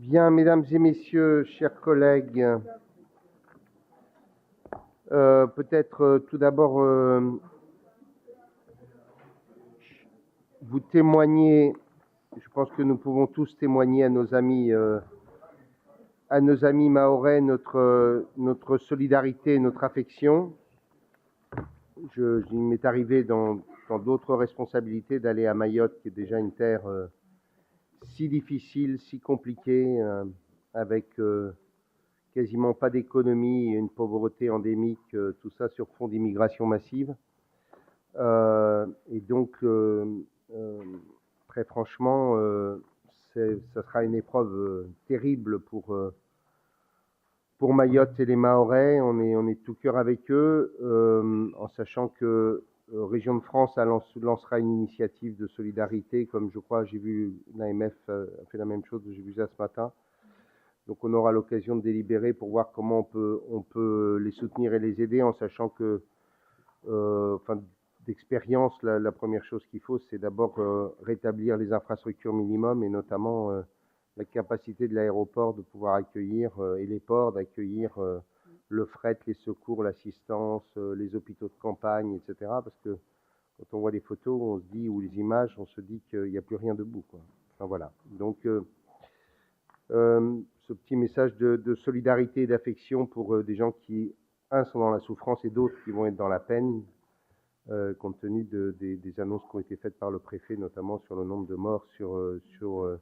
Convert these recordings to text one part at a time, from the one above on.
Bien, mesdames et messieurs, chers collègues, peut-être tout d'abord vous témoigner, je pense que nous pouvons tous témoigner à nos amis mahorais notre solidarité et notre affection. Il m'est arrivé dans d'autres responsabilités d'aller à Mayotte, qui est déjà une terre si difficile, si compliquée, avec quasiment pas d'économie et une pauvreté endémique, tout ça sur fond d'immigration massive. Et donc, très franchement, ça sera une épreuve terrible pour Mayotte et les Mahorais. On est tout cœur avec eux, en sachant que Région de France lancera une initiative de solidarité, comme je crois, j'ai vu l'AMF a fait la même chose, j'ai vu ça ce matin. Donc on aura l'occasion de délibérer pour voir comment on peut les soutenir et les aider, en sachant que, d'expérience, la première chose qu'il faut, c'est d'abord rétablir les infrastructures minimum, et notamment la capacité de l'aéroport de pouvoir accueillir, et les ports d'accueillir le fret, les secours, l'assistance, les hôpitaux de campagne, etc. Parce que quand on voit les photos, on se dit, ou les images, on se dit qu'il n'y a plus rien debout, quoi. Enfin voilà. Donc ce petit message de solidarité et d'affection pour des gens qui, sont dans la souffrance et d'autres qui vont être dans la peine, compte tenu des annonces qui ont été faites par le préfet, notamment sur le nombre de morts sur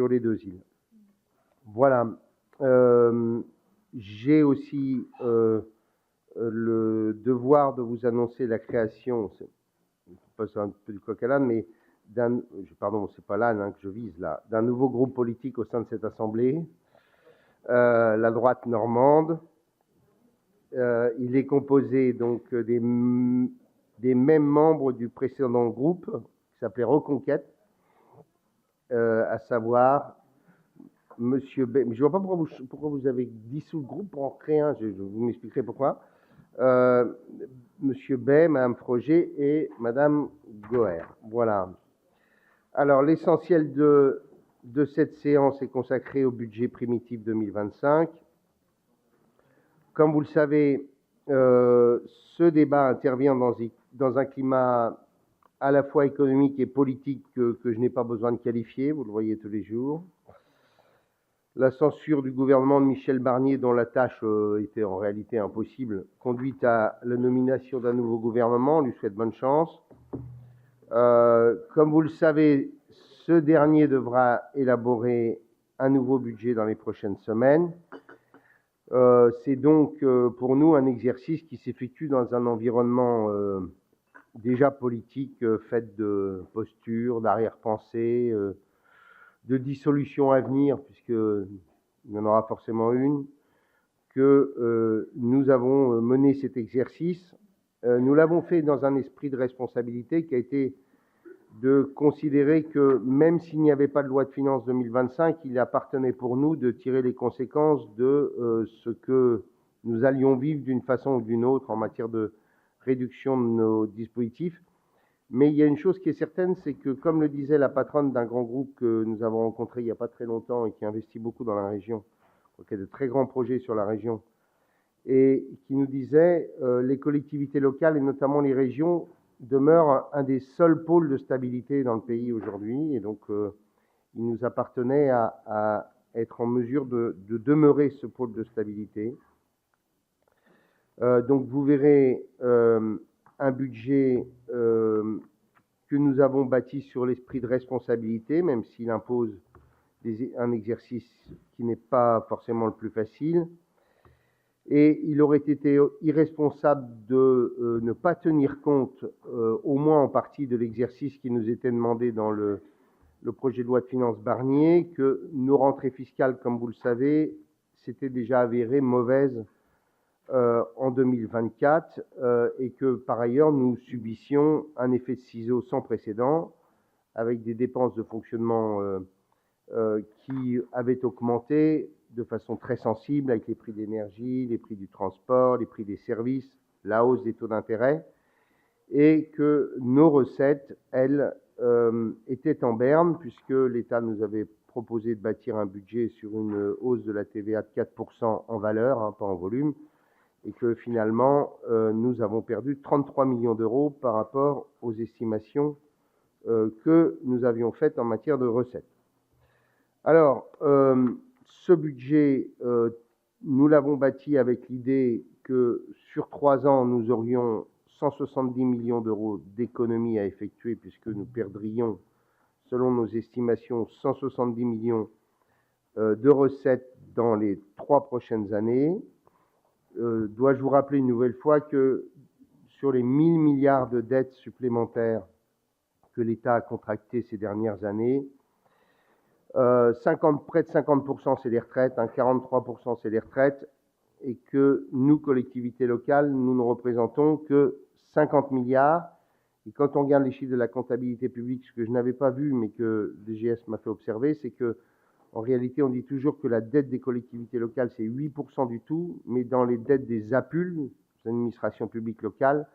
les deux îles. Voilà. J'ai aussi le devoir de vous annoncer la création, c'est un peu du coq à l'âne, mais pardon, c'est pas l'âne que je vise là, d'un nouveau groupe politique au sein de cette assemblée, la droite normande. Il est composé donc des mêmes membres du précédent groupe qui s'appelait Reconquête, à savoir Monsieur Bay. Mais je ne vois pas pourquoi vous avez dissous le groupe pour en créer un. Je vous m'expliquerai pourquoi. Monsieur Bay, Madame Froger et Madame Goher. Voilà. Alors, l'essentiel de cette séance est consacré au budget primitif 2025. Comme vous le savez, ce débat intervient dans un climat à la fois économique et politique que je n'ai pas besoin de qualifier, vous le voyez tous les jours. La censure du gouvernement de Michel Barnier, dont la tâche était en réalité impossible, conduit à la nomination d'un nouveau gouvernement. On lui souhaite bonne chance. Comme vous le savez, ce dernier devra élaborer un nouveau budget dans les prochaines semaines. C'est donc pour nous un exercice qui s'effectue dans un environnement déjà politique, fait de postures, d'arrière-pensées, de dissolution à venir, puisqu'il y en aura forcément une, que nous avons mené cet exercice. Nous l'avons fait dans un esprit de responsabilité qui a été de considérer que même s'il n'y avait pas de loi de finances 2025, il appartenait pour nous de tirer les conséquences de ce que nous allions vivre d'une façon ou d'une autre en matière de réduction de nos dispositifs. Mais il y a une chose qui est certaine, c'est que, comme le disait la patronne d'un grand groupe que nous avons rencontré il n'y a pas très longtemps et qui investit beaucoup dans la région, qui a de très grands projets sur la région, et qui nous disait les collectivités locales et notamment les régions demeure un des seuls pôles de stabilité dans le pays aujourd'hui, et donc il nous appartenait à être en mesure de demeurer ce pôle de stabilité. Donc vous verrez un budget que nous avons bâti sur l'esprit de responsabilité, même s'il impose un exercice qui n'est pas forcément le plus facile. Et il aurait été irresponsable de ne pas tenir compte, au moins en partie, de l'exercice qui nous était demandé dans le projet de loi de finances Barnier, que nos rentrées fiscales, comme vous le savez, s'étaient déjà avérées mauvaises en 2024, et que par ailleurs nous subissions un effet de ciseau sans précédent, avec des dépenses de fonctionnement qui avaient augmenté de façon très sensible avec les prix de l'énergie, les prix du transport, les prix des services, la hausse des taux d'intérêt, et que nos recettes, elles, étaient en berne, puisque l'État nous avait proposé de bâtir un budget sur une hausse de la TVA de 4% en valeur, hein, pas en volume, et que finalement, nous avons perdu 33 millions d'euros par rapport aux estimations que nous avions faites en matière de recettes. Alors, ce budget, nous l'avons bâti avec l'idée que sur 3 ans, nous aurions 170 millions d'euros d'économies à effectuer, puisque nous perdrions, selon nos estimations, 170 millions de recettes dans les 3 prochaines années. Dois-je vous rappeler une nouvelle fois que sur les 1000 milliards de dettes supplémentaires que l'État a contractées ces dernières années, près de 50% c'est les retraites, 43% c'est les retraites, et que nous, collectivités locales, nous ne représentons que 50 milliards. Et quand on regarde les chiffres de la comptabilité publique, ce que je n'avais pas vu, mais que DGS m'a fait observer, c'est que en réalité, on dit toujours que la dette des collectivités locales, c'est 8% du tout, mais dans les dettes des APUL, les administrations publiques locales,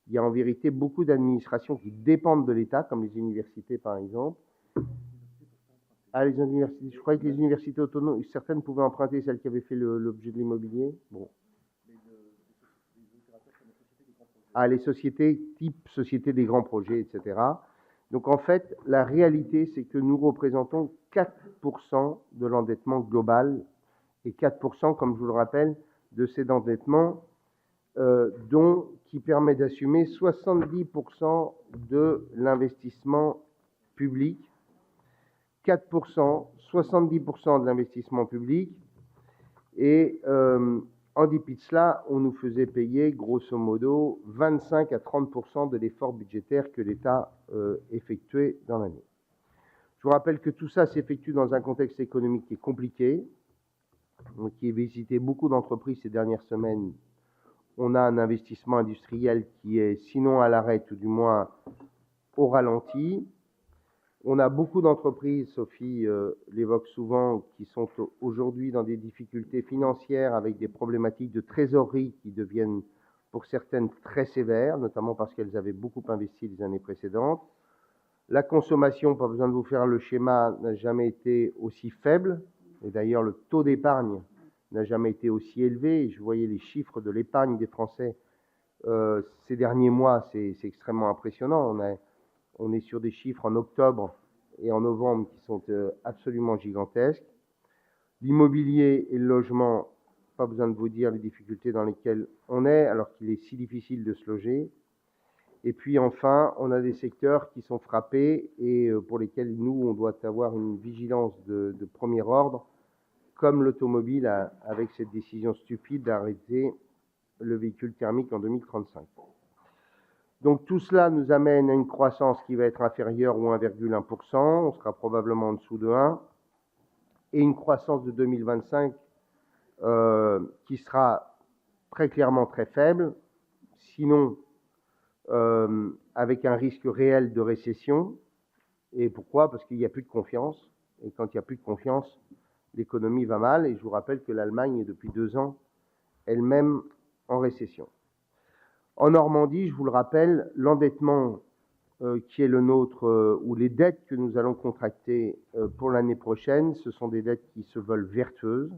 il y a en vérité beaucoup d'administrations qui dépendent de l'État, comme les universités par exemple. Ah, les universités, je croyais que les universités autonomes, certaines pouvaient emprunter, celles qui avaient fait l'objet de l'immobilier. Bon. Ah, les sociétés, type société des grands projets, etc. Donc en fait, la réalité, c'est que nous représentons 4% de l'endettement global et 4%, comme je vous le rappelle, de cet endettement qui permet d'assumer 70% de l'investissement public. 4%, 70% de l'investissement public. Et en dépit de cela, on nous faisait payer, grosso modo, 25 à 30% de l'effort budgétaire que l'État effectuait dans l'année. Je vous rappelle que tout ça s'effectue dans un contexte économique qui est compliqué, qui a visité beaucoup d'entreprises ces dernières semaines. On a un investissement industriel qui est, sinon à l'arrêt, tout du moins au ralenti. On a beaucoup d'entreprises, Sophie l'évoque souvent, qui sont aujourd'hui dans des difficultés financières avec des problématiques de trésorerie qui deviennent pour certaines très sévères, notamment parce qu'elles avaient beaucoup investi les années précédentes. La consommation, pas besoin de vous faire le schéma, n'a jamais été aussi faible. Et d'ailleurs, le taux d'épargne n'a jamais été aussi élevé. Et je voyais les chiffres de l'épargne des Français ces derniers mois, c'est extrêmement impressionnant. On est sur des chiffres en octobre et en novembre qui sont absolument gigantesques. L'immobilier et le logement, pas besoin de vous dire les difficultés dans lesquelles on est, alors qu'il est si difficile de se loger. Et puis enfin, on a des secteurs qui sont frappés et pour lesquels nous, on doit avoir une vigilance de premier ordre, comme l'automobile avec cette décision stupide d'arrêter le véhicule thermique en 2035. Donc tout cela nous amène à une croissance qui va être inférieure ou 1,1%, on sera probablement en dessous de 1, et une croissance de 2025 qui sera très clairement très faible, sinon avec un risque réel de récession. Et pourquoi? Parce qu'il n'y a plus de confiance, et quand il n'y a plus de confiance, l'économie va mal, et je vous rappelle que l'Allemagne est depuis 2 ans elle-même en récession. En Normandie, je vous le rappelle, l'endettement qui est le nôtre, ou les dettes que nous allons contracter pour l'année prochaine, ce sont des dettes qui se veulent vertueuses.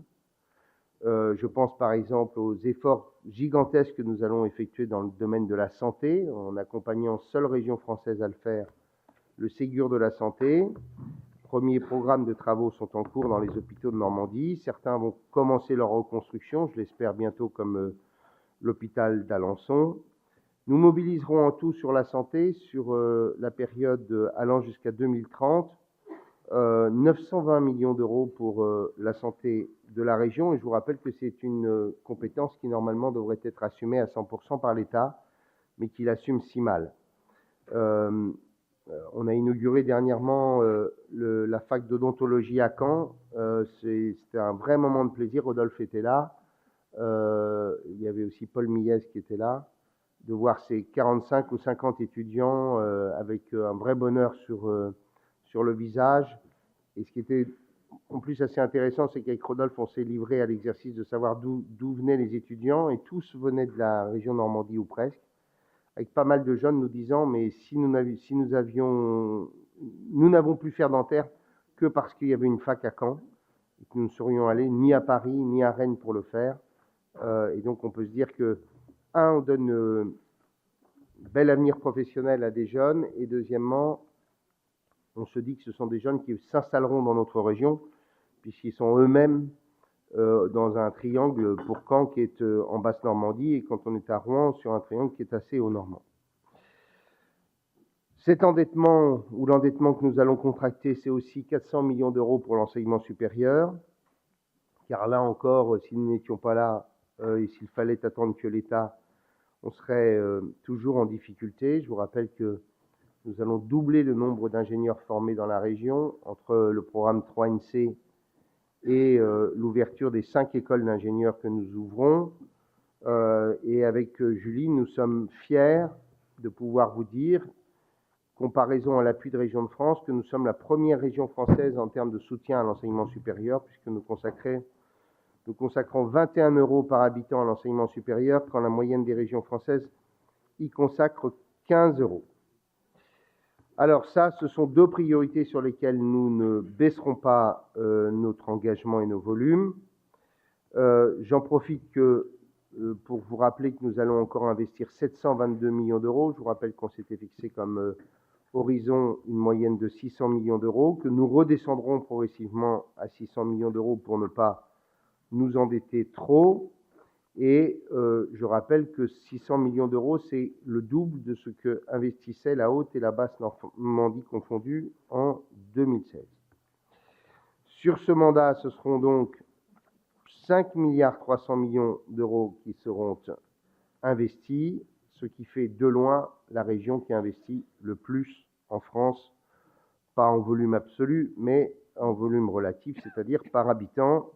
Je pense par exemple aux efforts gigantesques que nous allons effectuer dans le domaine de la santé, en accompagnant seule région française à le faire, le Ségur de la santé. Premiers programmes de travaux sont en cours dans les hôpitaux de Normandie. Certains vont commencer leur reconstruction, je l'espère bientôt, comme l'hôpital d'Alençon. Nous mobiliserons en tout sur la santé, sur la période allant jusqu'à 2030, 920 millions d'euros pour la santé de la région. Et je vous rappelle que c'est une compétence qui normalement devrait être assumée à 100% par l'État, mais qui l'assume si mal. On a inauguré dernièrement la fac d'odontologie à Caen. C'était un vrai moment de plaisir. Rodolphe était là. Il y avait aussi Paul Millès qui était là. De voir ces 45 ou 50 étudiants avec un vrai bonheur sur le visage. Et ce qui était en plus assez intéressant, c'est qu'avec Rodolphe, on s'est livré à l'exercice de savoir d'où venaient les étudiants, et tous venaient de la région Normandie ou presque, avec pas mal de jeunes nous disant, mais si nous n'avons plus faire dentaire, que parce qu'il y avait une fac à Caen, et que nous ne serions allés ni à Paris ni à Rennes pour le faire. Et donc on peut se dire que, on donne bel avenir professionnel à des jeunes, et deuxièmement, on se dit que ce sont des jeunes qui s'installeront dans notre région, puisqu'ils sont eux-mêmes dans un triangle pour Caen qui est en Basse-Normandie, et quand on est à Rouen, sur un triangle qui est assez au normand. Cet endettement, ou l'endettement que nous allons contracter, c'est aussi 400 millions d'euros pour l'enseignement supérieur, car là encore, si nous n'étions pas là, et s'il fallait attendre que l'État, on serait toujours en difficulté. Je vous rappelle que nous allons doubler le nombre d'ingénieurs formés dans la région entre le programme 3NC et l'ouverture des 5 écoles d'ingénieurs que nous ouvrons. Et avec Julie, nous sommes fiers de pouvoir vous dire, comparaison à l'appui de Région de France, que nous sommes la première région française en termes de soutien à l'enseignement supérieur, puisque nous consacrons 21 € par habitant à l'enseignement supérieur, quand la moyenne des régions françaises y consacre 15 €. Alors ça, ce sont deux priorités sur lesquelles nous ne baisserons pas notre engagement et nos volumes. J'en profite pour vous rappeler que nous allons encore investir 722 millions d'euros. Je vous rappelle qu'on s'était fixé comme horizon une moyenne de 600 millions d'euros, que nous redescendrons progressivement à 600 millions d'euros pour ne pas nous endetter trop. Et je rappelle que 600 millions d'euros, c'est le double de ce que investissaient la Haute et la Basse-Normandie confondues en 2016. Sur ce mandat, ce seront donc 5,3 milliards d'euros qui seront investis, ce qui fait de loin la région qui investit le plus en France, pas en volume absolu, mais en volume relatif, c'est-à-dire par habitant.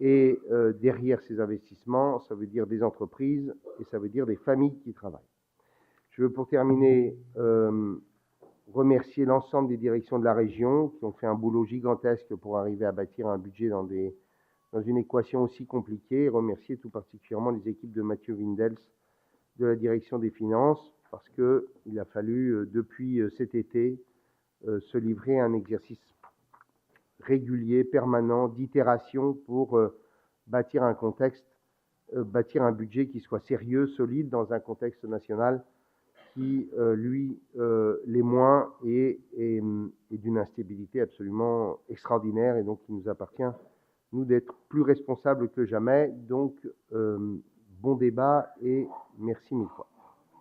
Et derrière ces investissements, ça veut dire des entreprises et ça veut dire des familles qui travaillent. Je veux pour terminer remercier l'ensemble des directions de la région qui ont fait un boulot gigantesque pour arriver à bâtir un budget dans une équation aussi compliquée, et remercier tout particulièrement les équipes de Mathieu Windels de la direction des finances, parce qu'il a fallu, depuis cet été, se livrer à un exercice régulier, permanent, d'itération pour bâtir un budget qui soit sérieux, solide, dans un contexte national qui, lui, l'est moins, et d'une instabilité absolument extraordinaire, et donc il nous appartient, nous, d'être plus responsables que jamais. Donc, bon débat et merci mille fois.